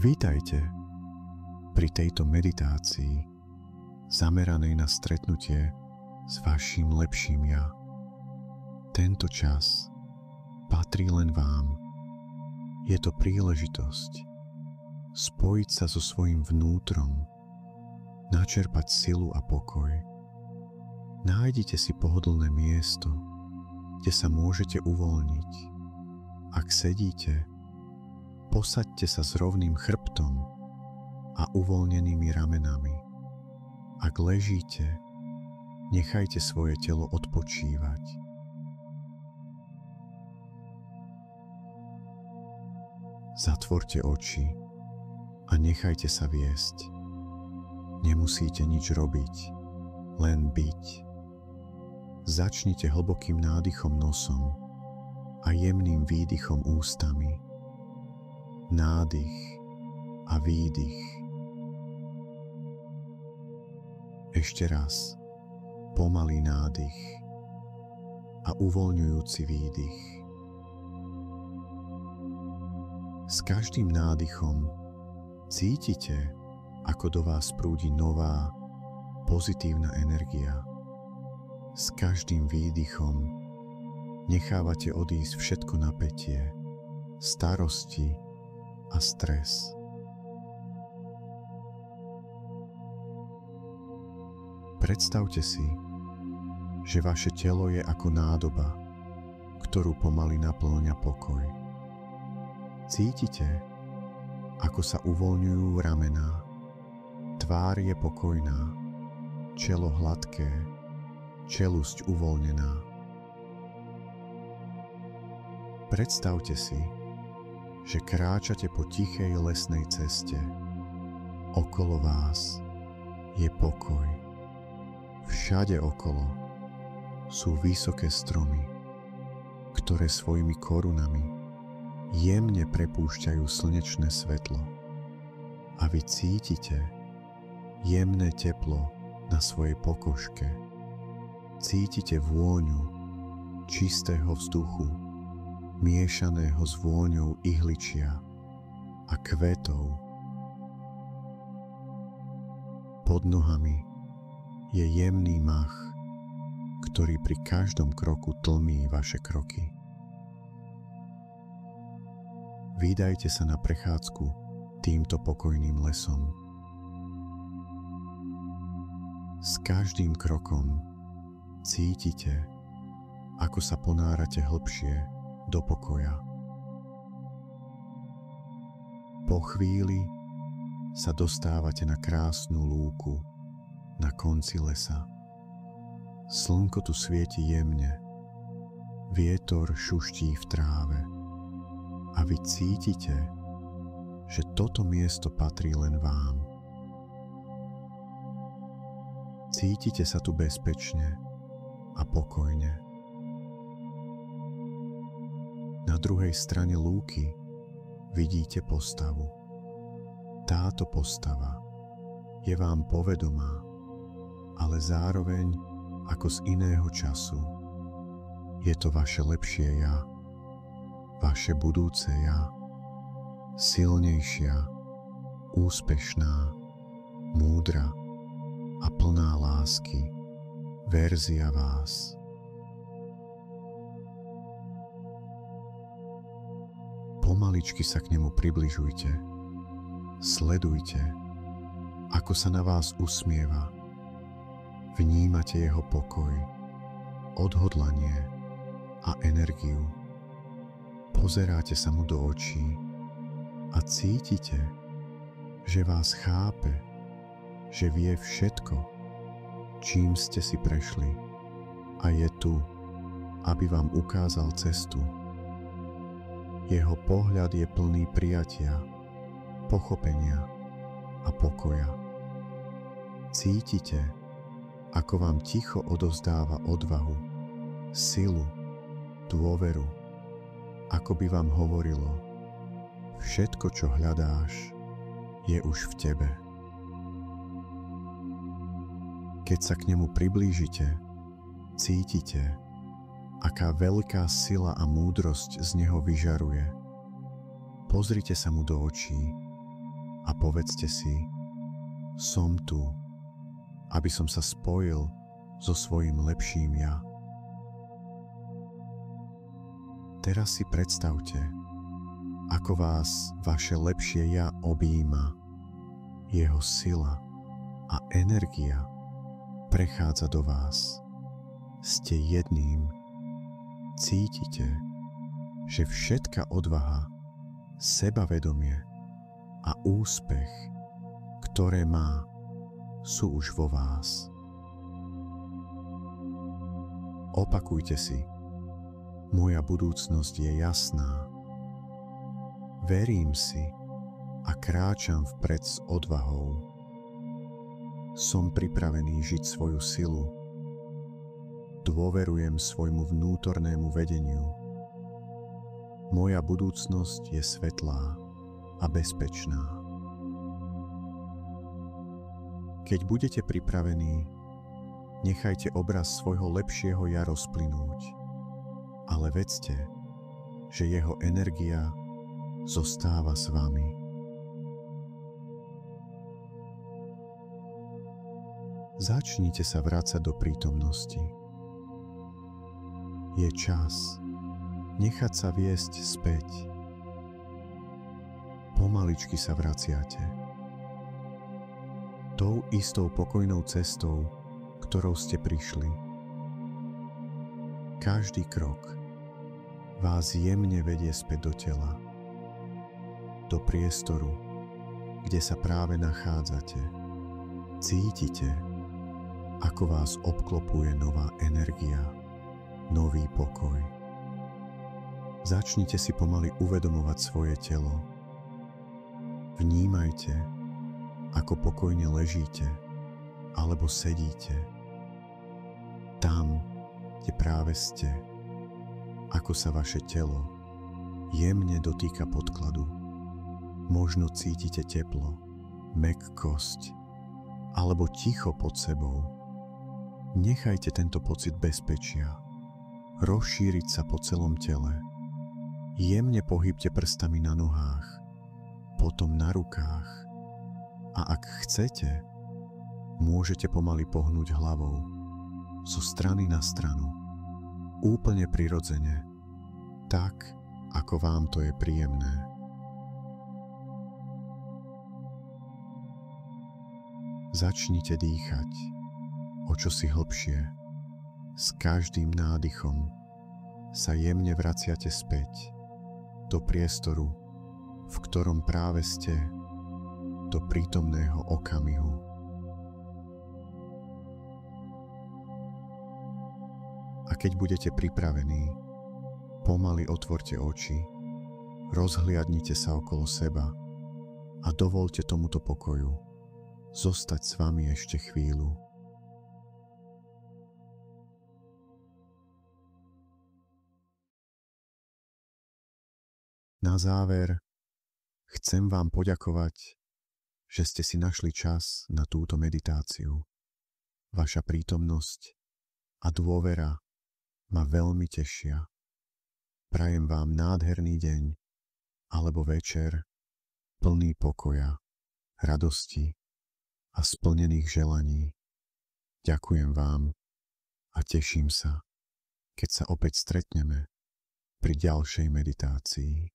Vítajte pri tejto meditácii zameranej na stretnutie s vaším lepším ja. Tento čas patrí len vám. Je to príležitosť spojiť sa so svojím vnútrom, načerpať silu a pokoj. Nájdite si pohodlné miesto, kde sa môžete uvoľniť. Ak sedíte, posaďte sa s rovným chrbtom a uvoľnenými ramenami. Ak ležíte, nechajte svoje telo odpočívať. Zatvorte oči a nechajte sa viesť. Nemusíte nič robiť, len byť. Začnite hlbokým nádychom nosom a jemným výdychom ústami. Nádych a výdych. Ešte raz. Pomalý nádych a uvoľňujúci výdych. S každým nádychom cítite, ako do vás prúdi nová, pozitívna energia. S každým výdychom nechávate odísť všetko napätie, starosti a stres. Predstavte si, že vaše telo je ako nádoba, ktorú pomaly napĺňa pokoj. Cítite, ako sa uvoľňujú ramená, tvár je pokojná, čelo hladké, čelusť uvoľnená. Predstavte si, že kráčate po tichej lesnej ceste. Okolo vás je pokoj. Všade okolo sú vysoké stromy, ktoré svojimi korunami jemne prepúšťajú slnečné svetlo. A vy cítite jemné teplo na svojej pokožke. Cítite vôňu čistého vzduchu, miešaného s vôňou ihličia a kvetov. Pod nohami je jemný mach, ktorý pri každom kroku tlmí vaše kroky. Vydajte sa na prechádzku týmto pokojným lesom. S každým krokom cítite, ako sa ponárate hlbšie do pokoja. Po chvíli sa dostávate na krásnu lúku na konci lesa. Slnko tu svieti jemne, vietor šuští v tráve a vy cítite, že toto miesto patrí len vám. Cítite sa tu bezpečne a pokojne. Na druhej strane lúky vidíte postavu. Táto postava je vám povedomá, ale zároveň ako z iného času. Je to vaše lepšie ja, vaše budúce ja, silnejšia, úspešná, múdra a plná lásky verzia vás. Pomaličky sa k nemu približujte. Sledujte, ako sa na vás usmieva. Vnímate jeho pokoj, odhodlanie a energiu. Pozeráte sa mu do očí a cítite, že vás chápe, že vie všetko, čím ste si prešli a je tu, aby vám ukázal cestu. Jeho pohľad je plný prijatia, pochopenia a pokoja. Cítite, ako vám ticho odovzdáva odvahu, silu, dôveru, ako by vám hovorilo: všetko, čo hľadáš, je už v tebe. Keď sa k nemu priblížite, cítite, aká veľká sila a múdrosť z neho vyžaruje. Pozrite sa mu do očí a povedzte si: som tu, aby som sa spojil so svojím lepším ja. Teraz si predstavte, ako vás vaše lepšie ja objíma. Jeho sila a energia prechádza do vás. Ste jedným. Cítite, že všetka odvaha, sebavedomie a úspech, ktoré má, sú už vo vás. Opakujte si: moja budúcnosť je jasná. Verím si a kráčam vpred s odvahou. Som pripravený žiť svoju silu. Dôverujem svojmu vnútornému vedeniu. Moja budúcnosť je svetlá a bezpečná. Keď budete pripravení, nechajte obraz svojho lepšieho ja rozplynúť, ale vedzte, že jeho energia zostáva s vami. Začnite sa vrácať do prítomnosti. Je čas nechať sa viesť späť. Pomaličky sa vraciate. Tou istou pokojnou cestou, ktorou ste prišli. Každý krok vás jemne vedie späť do tela, do priestoru, kde sa práve nachádzate. Cítite, ako vás obklopuje nová energia, nový pokoj. Začnite si pomaly uvedomovať svoje telo. Vnímajte, ako pokojne ležíte alebo sedíte. Tam, kde práve ste, ako sa vaše telo jemne dotýka podkladu. Možno cítite teplo, mäkkosť alebo ticho pod sebou. Nechajte tento pocit bezpečia rozšíriť sa po celom tele. Jemne pohybte prstami na nohách, potom na rukách a ak chcete, môžete pomaly pohnúť hlavou zo strany na stranu, úplne prirodzene, tak, ako vám to je príjemné. Začnite dýchať o čosi hlbšie. S každým nádychom sa jemne vraciate späť do priestoru, v ktorom práve ste, do prítomného okamihu. A keď budete pripravení, pomaly otvorte oči, rozhliadnite sa okolo seba a dovoľte tomuto pokoju zostať s vami ešte chvíľu. Na záver chcem vám poďakovať, že ste si našli čas na túto meditáciu. Vaša prítomnosť a dôvera ma veľmi tešia. Prajem vám nádherný deň alebo večer plný pokoja, radosti a splnených želaní. Ďakujem vám a teším sa, keď sa opäť stretneme pri ďalšej meditácii.